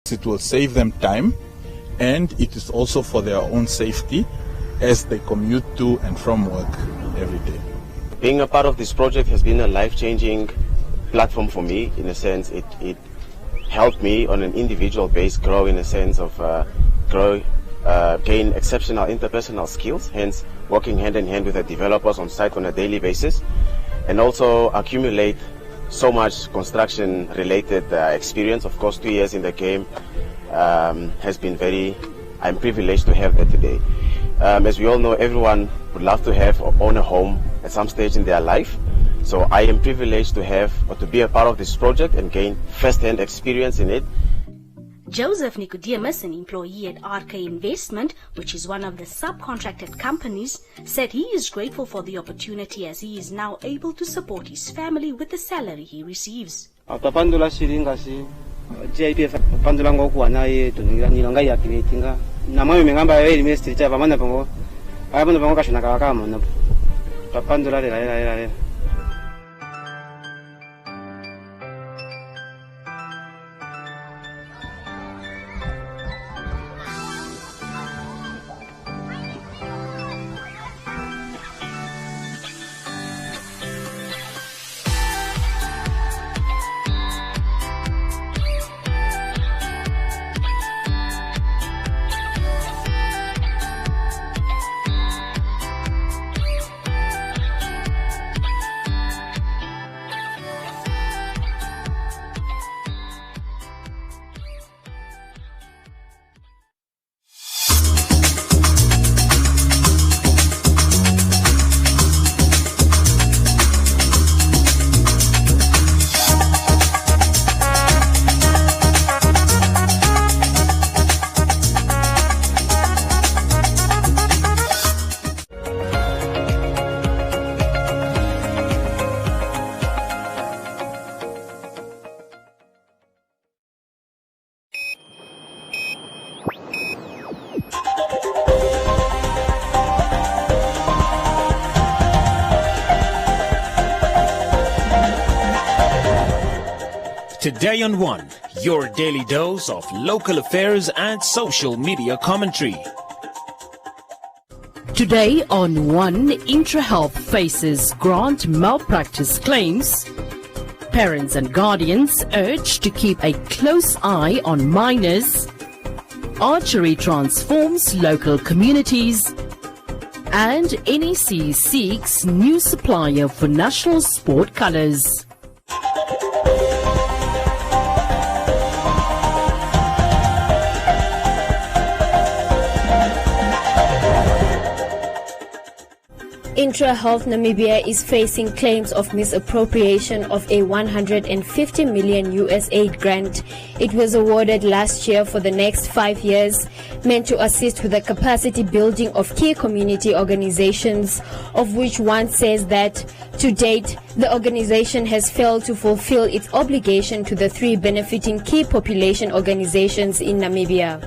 It will save them time, and it is also for their own safety as they commute to and from work every day. Being a part of this project has been a life-changing platform for me. In a sense, it helped me on an individual base grow, in a sense of gain exceptional interpersonal skills, hence working hand in hand with the developers on site on a daily basis, and also accumulate so much construction related experience. Of course, 2 years in the game has been I'm privileged to have that today. As we all know, everyone would love to have or own a home at some stage in their life. So I am privileged to have or to be a part of this project and gain first-hand experience in it. Joseph Nicodemus, an employee at RK Investment, which is one of the subcontracted companies, said he is grateful for the opportunity as he is now able to support his family with the salary he receives. Today on One, your daily dose of local affairs and social media commentary. Today on One, IntraHealth faces grant malpractice claims. Parents and guardians urged to keep a close eye on minors. Archery transforms local communities. And NEC seeks new supplier for national sport colours. IntraHealth Namibia is facing claims of misappropriation of a 150 million US aid grant. It was awarded last year for the next 5 years, meant to assist with the capacity building of key community organizations, of which one says that to date the organization has failed to fulfill its obligation to the 3 benefiting key population organizations in Namibia.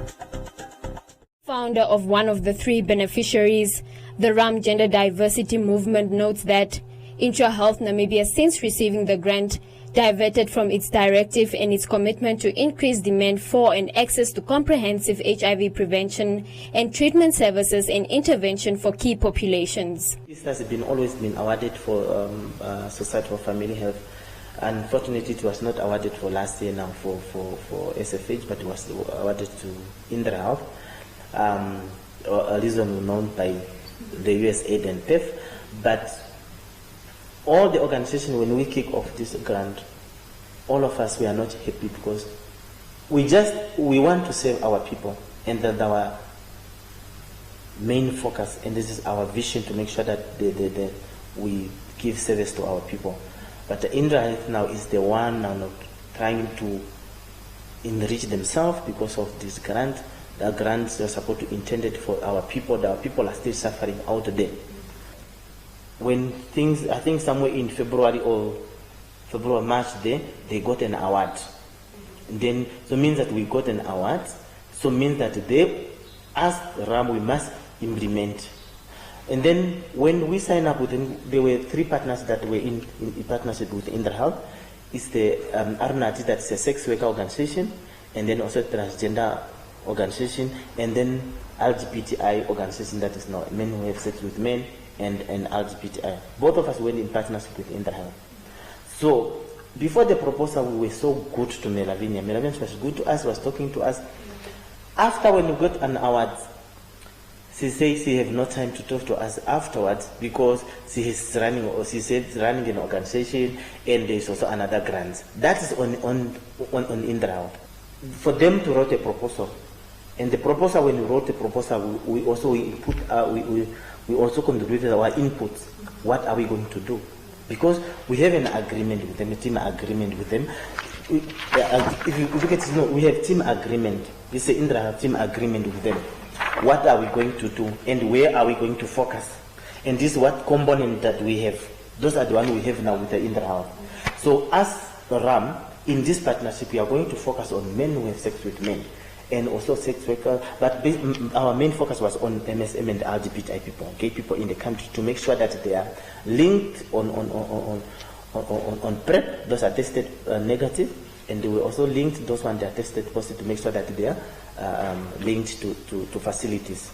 Founder of one of the 3 beneficiaries, the RAM Gender Diversity Movement, notes that IntraHealth Namibia, since receiving the grant, diverted from its directive and its commitment to increase demand for and access to comprehensive HIV prevention and treatment services and intervention for key populations. This has always been awarded for Society for Family Health. Unfortunately, it was not awarded for last year now for SFH, but it was awarded to IntraHealth, a reason known by the USAID and PEF. But all the organizations, when we kick off this grant, all of us, we are not happy because we want to save our people, and that's our main focus, and this is our vision, to make sure that we give service to our people. But the IntraHealth now is the one now trying to enrich themselves because of this grant. The grants are supposed to be intended for our people. Our people are still suffering out there. When things, I think somewhere in February, March, they got an award. And then, so means that we got an award. So means that they asked RAM, we must implement. And then when we sign up with them, there were 3 partners that were in partnership with IntraHealth. It's the ARNAT, that's a sex worker organization. and then also transgender organization, and then LGBTI organization, that is now men who have sex with men, and LGBTI. Both of us went in partnership with IntraHealth. So before the proposal, we were so good to Melavinia. Melavinia was good to us, was talking to us. After, when we got an award, she says she have no time to talk to us afterwards because she is running, or she said running an organization, and there's also another grant. That is on IntraHealth. For them to write a proposal, and the proposal, when we wrote the proposal, we also we also contributed our inputs. What are we going to do? Because we have an agreement with them, a team agreement with them. If you look at it, we have team agreement. This is IntraHealth team agreement with them. What are we going to do, and where are we going to focus? And this is what component that we have. Those are the ones we have now with the IntraHealth. So as RAM, in this partnership, we are going to focus on men who have sex with men, and also sex workers, but our main focus was on MSM and LGBTI people, gay people in the country, to make sure that they are linked on PrEP. Those are tested negative, and they were also linked, those ones that are tested positive, to make sure that they are linked to facilities.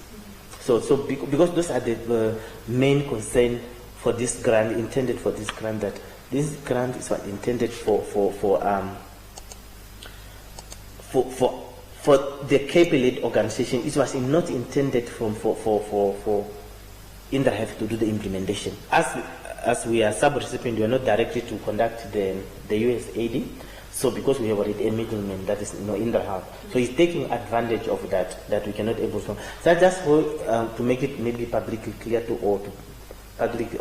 So because those are the main concern for this grant, intended for this grant, that this grant is what intended for the cape-led organization. It was not intended for IntraHealth to do the implementation. As we are sub-recipient, we are not directly to conduct the USAID. So because we have already a middleman, that is IntraHealth. So he's taking advantage of that we cannot able to. So just to make it maybe publicly clear to all, publicly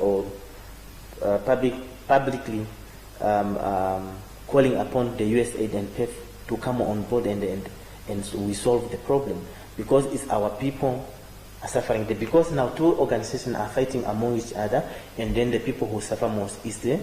calling upon the USAID and PEF to come on board and so we solve the problem, because it's our people are suffering. Because now two organizations are fighting among each other, and then the people who suffer most is the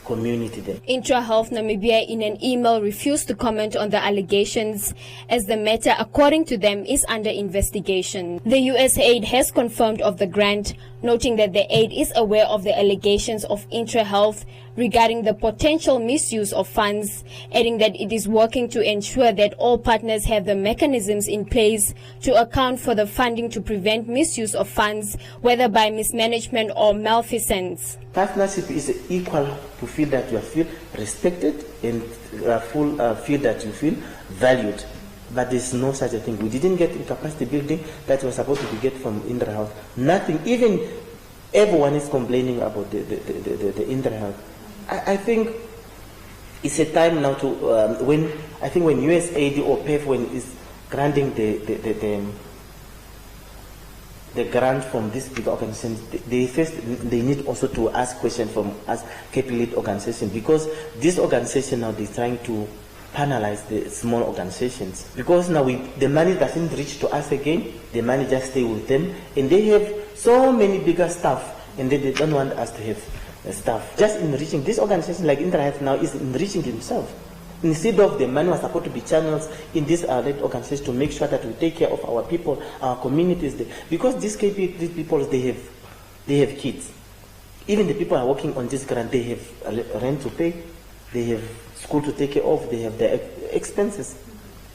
community there. IntraHealth Namibia in an email refused to comment on the allegations, as the matter, according to them, is under investigation. The USAID has confirmed of the grant, noting that the aid is aware of the allegations of IntraHealth regarding the potential misuse of funds, adding that it is working to ensure that all partners have the mechanisms in place to account for the funding to prevent misuse of funds, whether by mismanagement or malfeasance. Partnership is equal to feel that you feel respected and feel that you feel valued. But there's no such a thing. We didn't get in capacity building that was supposed to be get from IntraHealth. Nothing. Even everyone is complaining about the IntraHealth. I think it's a time now to when USAID or PEF, when is granting the grant from this big organization, they need also to ask questions from us capital organization, because this organization now is trying to penalize the small organizations, because now the money doesn't reach to us again. The money just stay with them, and they have so many bigger staff, and they don't want us to have staff. Just enriching this organization like IntraHealth now is enriching themselves. Instead of the money was supposed to be channels in this led organization to make sure that we take care of our people, our communities there. Because these people, they have kids. Even the people who are working on this grant, they have rent to pay, they have school to take care of, they have their expenses.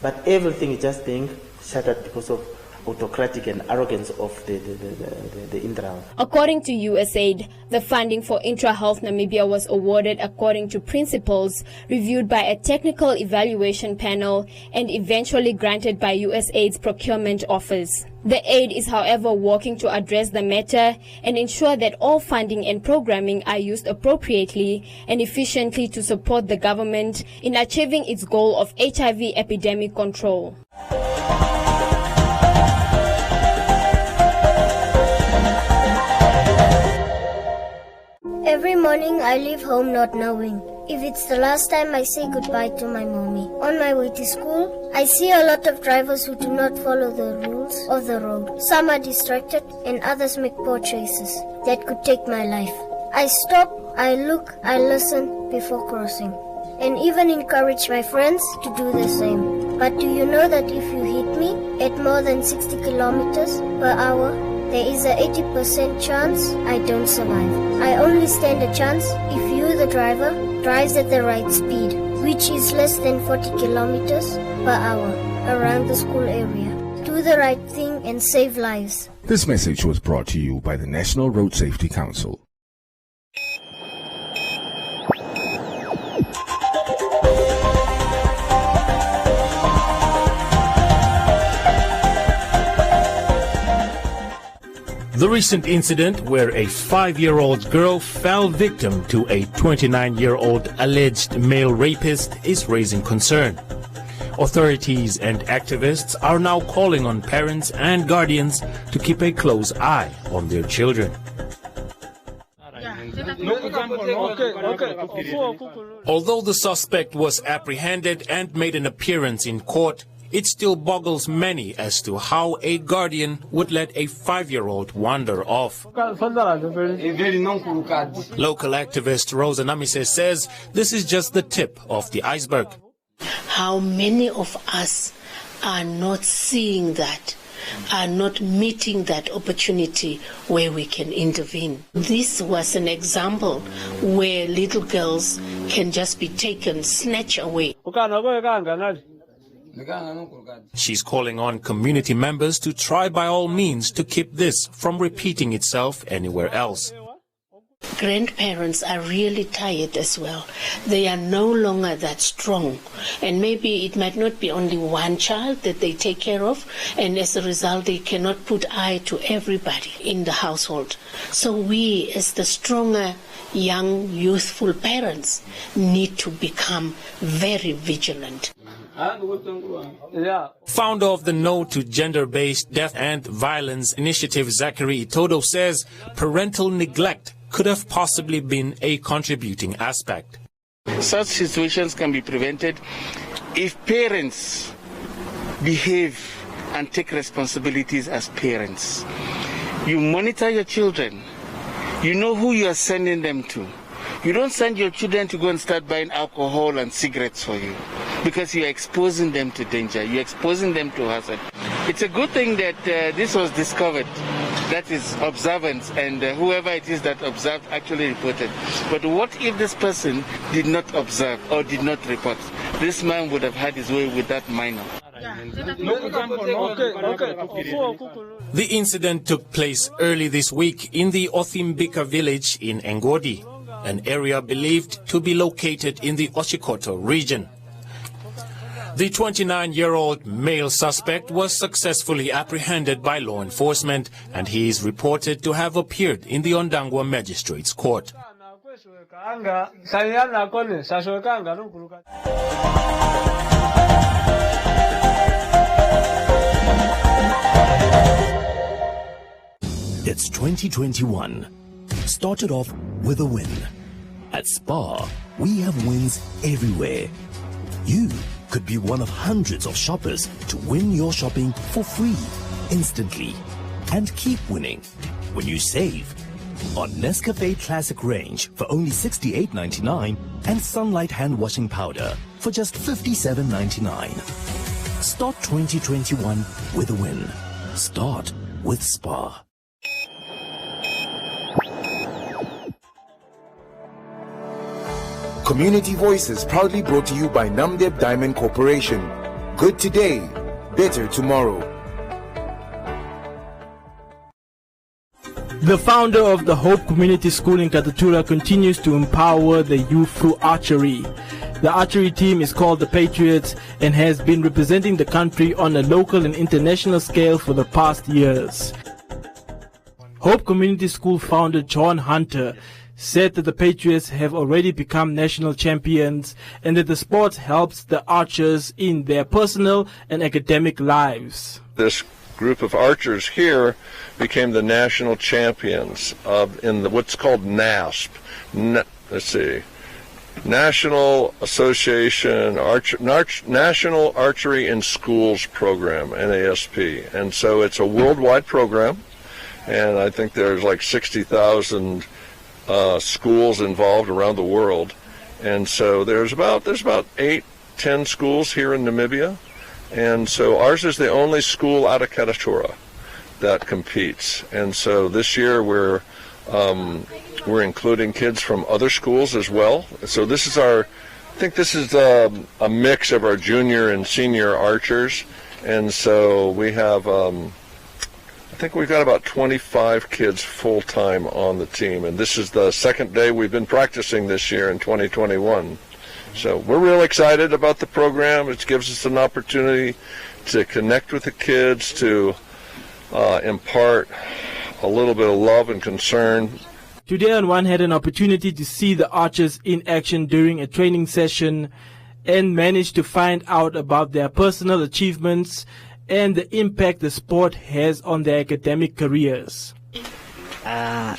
But everything is just being shattered because of autocratic and arrogance of the IntraHealth. According to USAID, the funding for IntraHealth Namibia was awarded according to principles reviewed by a technical evaluation panel and eventually granted by USAID's procurement office. The aid is, however, working to address the matter and ensure that all funding and programming are used appropriately and efficiently to support the government in achieving its goal of HIV epidemic control. Every morning I leave home not knowing if it's the last time I say goodbye to my mommy. On my way to school, I see a lot of drivers who do not follow the rules of the road. Some are distracted and others make poor choices that could take my life. I stop, I look, I listen before crossing, and even encourage my friends to do the same. But do you know that if you hit me at more than 60 kilometers per hour, there is a 80% chance I don't survive. I only stand a chance if you, the driver, drives at the right speed. which is less than 40 kilometers per hour around the school area. Do the right thing and save lives. This message was brought to you by the National Road Safety Council. The recent incident where a 5-year-old girl fell victim to a 29-year-old alleged male rapist is raising concern. Authorities and activists are now calling on parents and guardians to keep a close eye on their children. Although the suspect was apprehended and made an appearance in court, it still boggles many as to how a guardian would let a 5-year-old wander off. Local activist Rosa Namise says this is just the tip of the iceberg. How many of us are not seeing that, are not meeting that opportunity where we can intervene? This was an example where little girls can just be taken, snatched away. She's calling on community members to try by all means to keep this from repeating itself anywhere else. Grandparents are really tired as well. They are no longer that strong. And maybe it might not be only one child that they take care of, and as a result they cannot put eye to everybody in the household. So we, as the stronger, young, youthful parents, need to become very vigilant. Founder of the No to Gender-Based Death and Violence Initiative, Zachary Itodo, says parental neglect could have possibly been a contributing aspect. Such situations can be prevented if parents behave and take responsibilities as parents. You monitor your children. You know who you are sending them to. You don't send your children to go and start buying alcohol and cigarettes for you, because you're exposing them to danger. You're exposing them to hazard. It's a good thing that this was discovered. That is observance, and whoever it is that observed actually reported. But what if this person did not observe or did not report? This man would have had his way with that minor. The incident took place early this week in the Othimbika village in Ngodi, an area believed to be located in the Oshikoto region. The 29-year-old male suspect was successfully apprehended by law enforcement, and he is reported to have appeared in the Ondangwa Magistrates Court. It's 2021. Started off with a win. At Spar, we have wins everywhere. You could be one of hundreds of shoppers to win your shopping for free, instantly. And keep winning when you save on Nescafe Classic Range for only $68.99 and Sunlight Hand Washing Powder for just $57.99. Start 2021 with a win. Start with Spar. Community Voices proudly brought to you by Namdeb Diamond Corporation. Good today, better tomorrow. The founder of the Hope Community School in Katatura continues to empower the youth through archery. The archery team is called the Patriots and has been representing the country on a local and international scale for the past years. Hope Community School founder John Hunter said that the Patriots have already become national champions and that the sport helps the archers in their personal and academic lives. This group of archers here became the national champions in what's called NASP. National Association National Archery in Schools Program, NASP. And so it's a worldwide program, and I think there's like 60,000 schools involved around the world, and so there's about 8-10 schools here in Namibia, and so ours is the only school out of Katatura that competes. And so this year we're including kids from other schools as well. So this is our I think this is a mix of our junior and senior archers, and so we have, I think we've got about 25 kids full-time on the team, and this is the second day we've been practicing this year in 2021. So we're real excited about the program. It gives us an opportunity to connect with the kids, to impart a little bit of love and concern. Today, One had an opportunity to see the archers in action during a training session and managed to find out about their personal achievements and the impact the sport has on their academic careers. I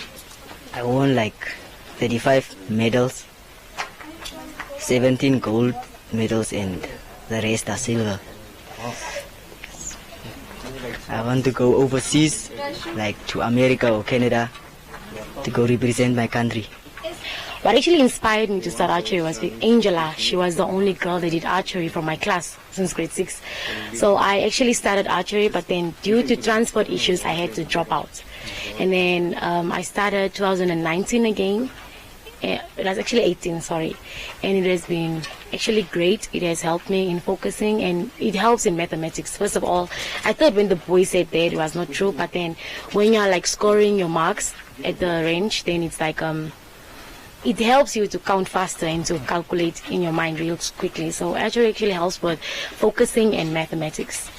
won like 35 medals, 17 gold medals, and the rest are silver. I want to go overseas, like to America or Canada, to go represent my country. What actually inspired me to start archery was with Angela. She was the only girl that did archery from my class since grade 6. So I actually started archery, but then due to transport issues, I had to drop out. And then I started 2019 again. It was actually 18, sorry. And it has been actually great. It has helped me in focusing, and it helps in mathematics. First of all, I thought when the boy said that it was not true, but then when you're like scoring your marks at the range, then it's like it helps you to count faster and to calculate in your mind real quickly. So actually helps with focusing and mathematics.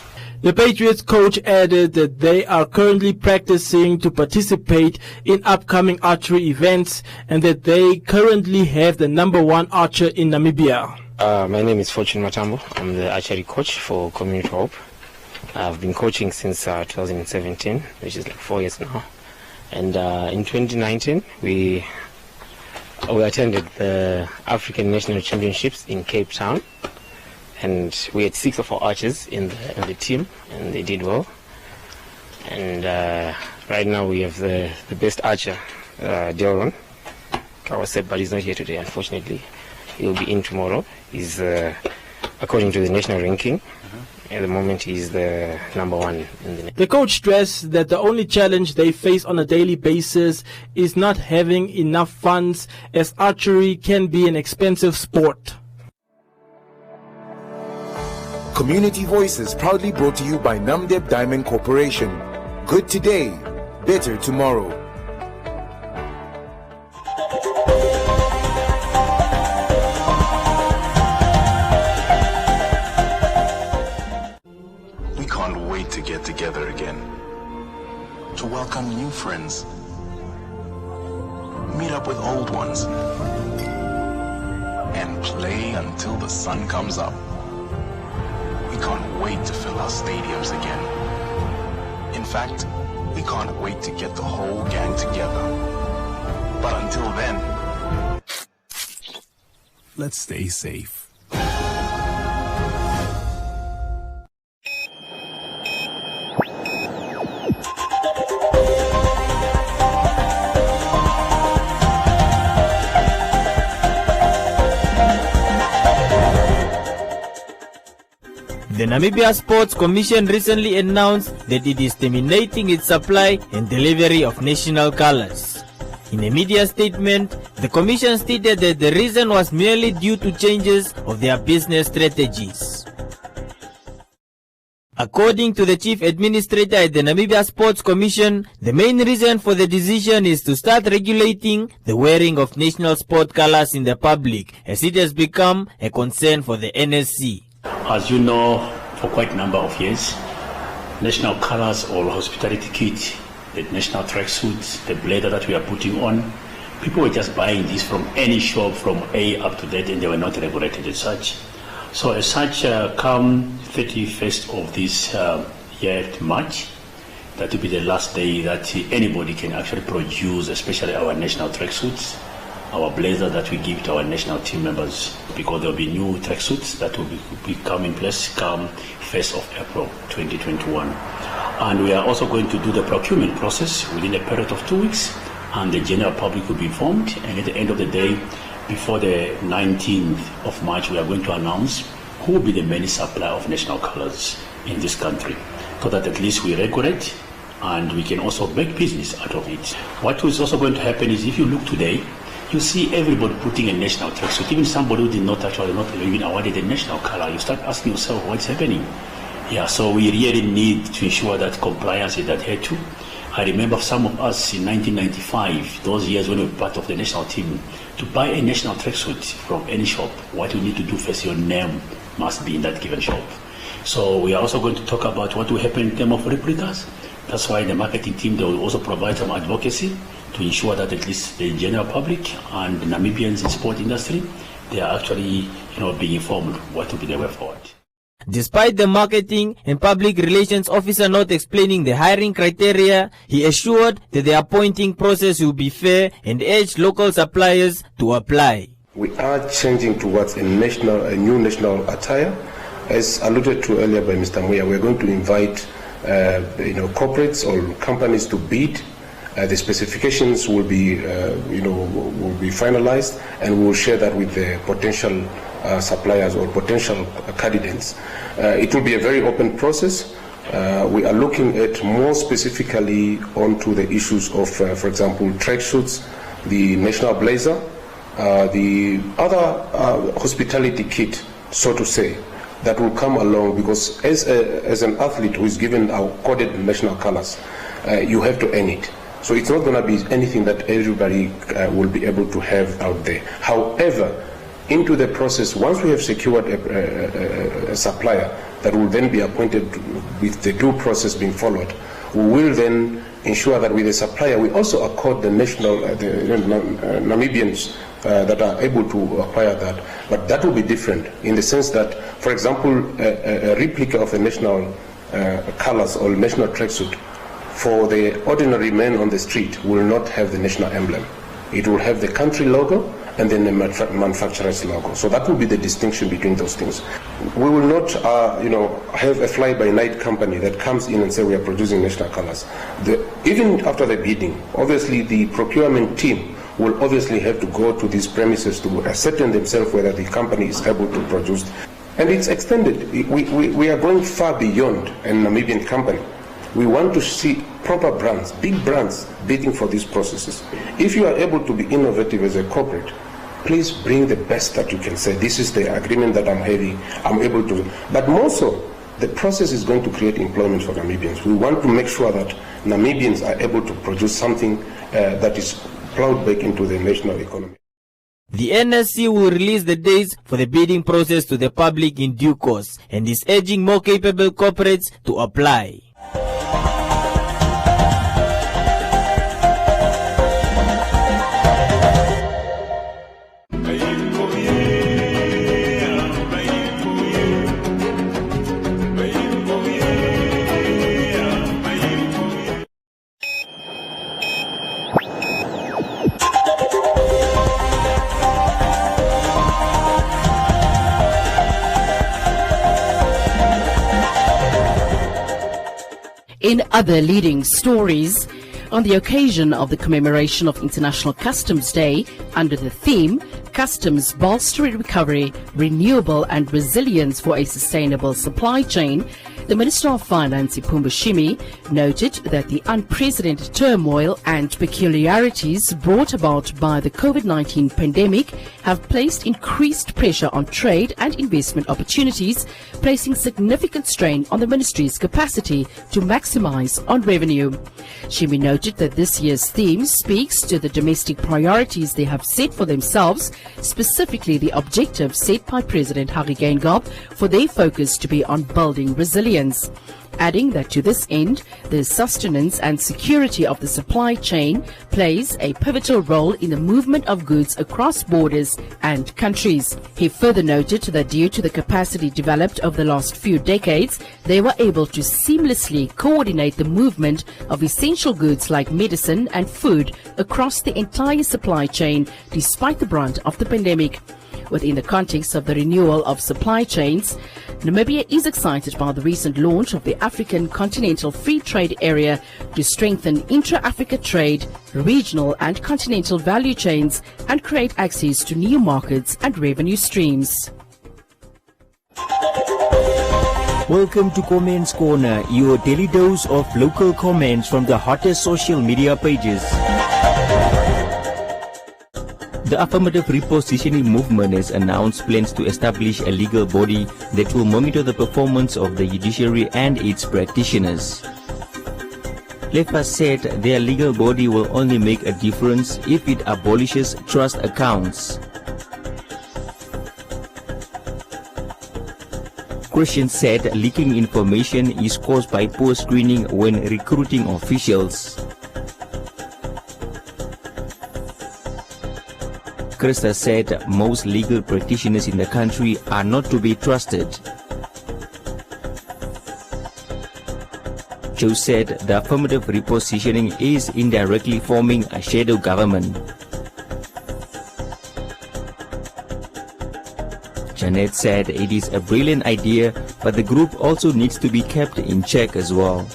The Patriots coach added that they are currently practicing to participate in upcoming archery events and that they currently have the #1 archer in Namibia. My name is Fortune Matambo. I'm the archery coach for Community Hope. I've been coaching since 2017, which is like 4 years now. And in 2019, we attended the African National Championships in Cape Town. And we had 6 of our archers in the team, and they did well. And right now we have the best archer, Delron. I was said, but he's not here today, unfortunately. He'll be in tomorrow. He's, according to the national ranking, at the moment he's the #1 in the nation. The coach stressed that the only challenge they face on a daily basis is not having enough funds, as archery can be an expensive sport. Community Voices proudly brought to you by Namdeb Diamond Corporation. Good today, better tomorrow. We can't wait to get together again, to welcome new friends, meet up with old ones, and play until the sun comes up. We can't wait to fill our stadiums again. In fact, we can't wait to get the whole gang together. But until then, let's stay safe. The Namibia Sports Commission recently announced that it is terminating its supply and delivery of national colors. In a media statement, the Commission stated that the reason was merely due to changes of their business strategies. According to the Chief Administrator at the Namibia Sports Commission, the main reason for the decision is to start regulating the wearing of national sport colors in the public, as it has become a concern for the NSC. As you know, for quite a number of years, national colors or hospitality kit, the national tracksuits, the blazer that we are putting on, people were just buying this from any shop from A up to Z, and they were not regulated as such. So as such, come 31st of this year, March, that will be the last day that anybody can actually produce, especially our national tracksuits, our blazer that we give to our national team members, because there will be new tracksuits that will be come in place come 1st of April 2021. And we are also going to do the procurement process within a period of 2 weeks, and the general public will be informed, and at the end of the day, before the 19th of March, we are going to announce who will be the main supplier of national colors in this country, so that at least we regulate and we can also make business out of it. What is also going to happen is, if you look today, you see everybody putting a national tracksuit. Even somebody who did not actually not even awarded a national color, you start asking yourself what's happening. Yeah, so we really need to ensure that compliance is adhered to. I remember some of us in 1995, those years when we were part of the national team, to buy a national tracksuit from any shop, what you need to do first, your name must be in that given shop. So we are also going to talk about what will happen in terms of replicas. That's why the marketing team, they will also provide some advocacy to ensure that at least the general public and the Namibians in sport industry, they are actually being informed what will be the way forward. Despite the marketing and public relations officer not explaining the hiring criteria, he assured that the appointing process will be fair and urged local suppliers to apply. We are changing towards a new national attire. As alluded to earlier by Mr. Muya, we're going to invite corporates or companies to bid. The specifications will be finalized, and we will share that with the potential suppliers or potential candidates. It will be a very open process. We are looking at more specifically onto the issues of, for example, tracksuits, the national blazer, the other hospitality kit, so to say, that will come along, because as an athlete who is given our coded national colors, you have to earn it. So it's not going to be anything that everybody will be able to have out there. However, into the process, once we have secured a supplier that will then be appointed with the due process being followed, we will then ensure that with the supplier we also accord the Namibians that are able to acquire that. But that will be different in the sense that, for example, a replica of the national colors or national tracksuit for the ordinary man on the street will not have the national emblem. It will have the country logo and then the manufacturer's logo. So that will be the distinction between those things. We will not, have a fly-by-night company that comes in and say we are producing national colors. Even after the bidding, obviously the procurement team will obviously have to go to these premises to ascertain themselves whether the company is able to produce. And it's extended. We are going far beyond a Namibian company. We want to see proper brands, big brands, bidding for these processes. If you are able to be innovative as a corporate, please bring the best that you can say. This is the agreement that I'm able to. But more so, the process is going to create employment for Namibians. We want to make sure that Namibians are able to produce something that is plowed back into the national economy. The NSC will release the dates for the bidding process to the public in due course and is urging more capable corporates to apply. In other leading stories, on the occasion of the commemoration of International Customs Day, under the theme Customs Bolstering Recovery, Renewable and Resilience for a Sustainable Supply Chain, the Minister of Finance, Ipumba Shimi, noted that the unprecedented turmoil and peculiarities brought about by the COVID-19 pandemic have placed increased pressure on trade and investment opportunities, placing significant strain on the ministry's capacity to maximize on revenue. Shimi noted that this year's theme speaks to the domestic priorities they have set for themselves, specifically the objective set by President Hage Geingob for their focus to be on building resilience. Adding that to this end, the sustenance and security of the supply chain plays a pivotal role in the movement of goods across borders and countries. He further noted that due to the capacity developed over the last few decades, they were able to seamlessly coordinate the movement of essential goods like medicine and food across the entire supply chain despite the brunt of the pandemic. Within the context of the renewal of supply chains, Namibia is excited by the recent launch of the African Continental Free Trade Area to strengthen intra-Africa trade, regional and continental value chains, and create access to new markets and revenue streams. Welcome to Comments Corner, your daily dose of local comments from the hottest social media pages. The affirmative repositioning movement has announced plans to establish a legal body that will monitor the performance of the judiciary and its practitioners. LEFA said their legal body will only make a difference if it abolishes trust accounts. Christian said leaking information is caused by poor screening when recruiting officials. Krista said most legal practitioners in the country are not to be trusted. Joe said the affirmative repositioning is indirectly forming a shadow government. Janet said it is a brilliant idea, but the group also needs to be kept in check as well.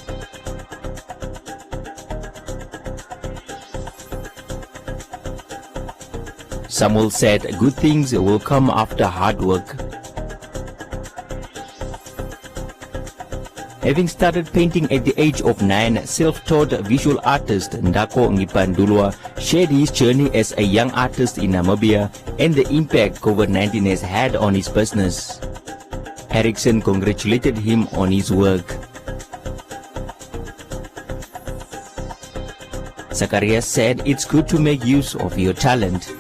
Samuel said good things will come after hard work. Having started painting at the age of 9, self-taught visual artist Ndako Ngipandulwa shared his journey as a young artist in Namibia and the impact COVID-19 has had on his business. Erickson congratulated him on his work. Zacharias said it's good to make use of your talent.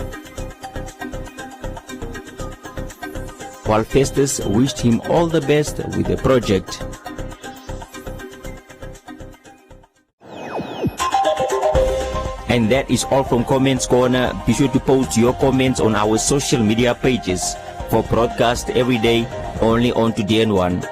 While Festus wished him all the best with the project. And that is all from Comments Corner. Be sure to post your comments on our social media pages for broadcast every day only on TDN1.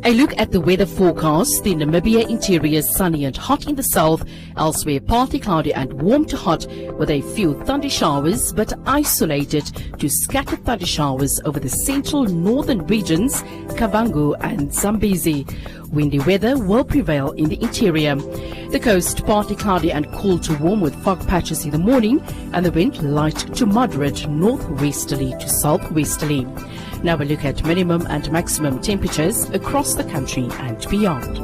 A look at the weather forecast. The Namibia interior is sunny and hot in the south, elsewhere partly cloudy and warm to hot with a few thunder showers, but isolated to scattered thunder showers over the central northern regions, Kavango and Zambezi. Windy weather will prevail in the interior. The coast partly cloudy and cool to warm with fog patches in the morning, and the wind light to moderate northwesterly to southwesterly. Now we look at minimum and maximum temperatures across the country and beyond.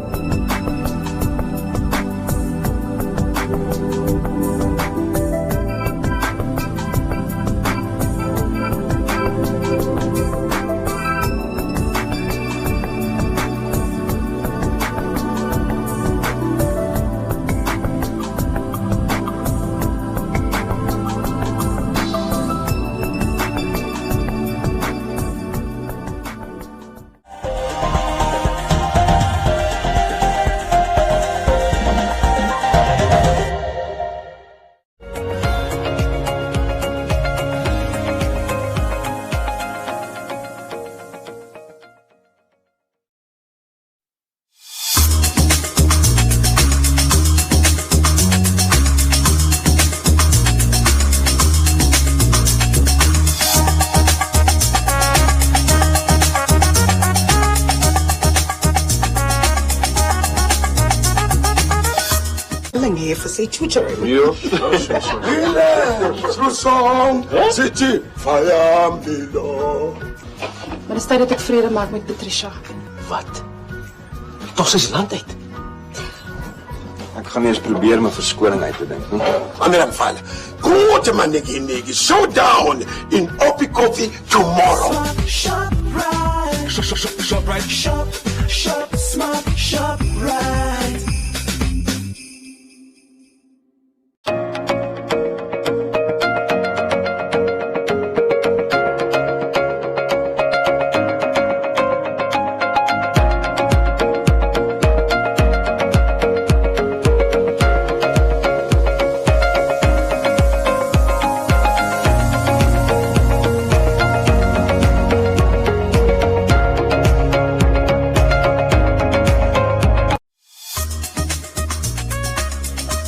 For say tutoring. Maar dis tyd dat ek vrede maak met Patricia. Wat? Ons is land uit. Ek gaan eers probeer my verskoning uit te dink. Ander Mfala, go to my niggy showdown in Oppie Coffee tomorrow. Shop right, shop right, shop, smart, shop right.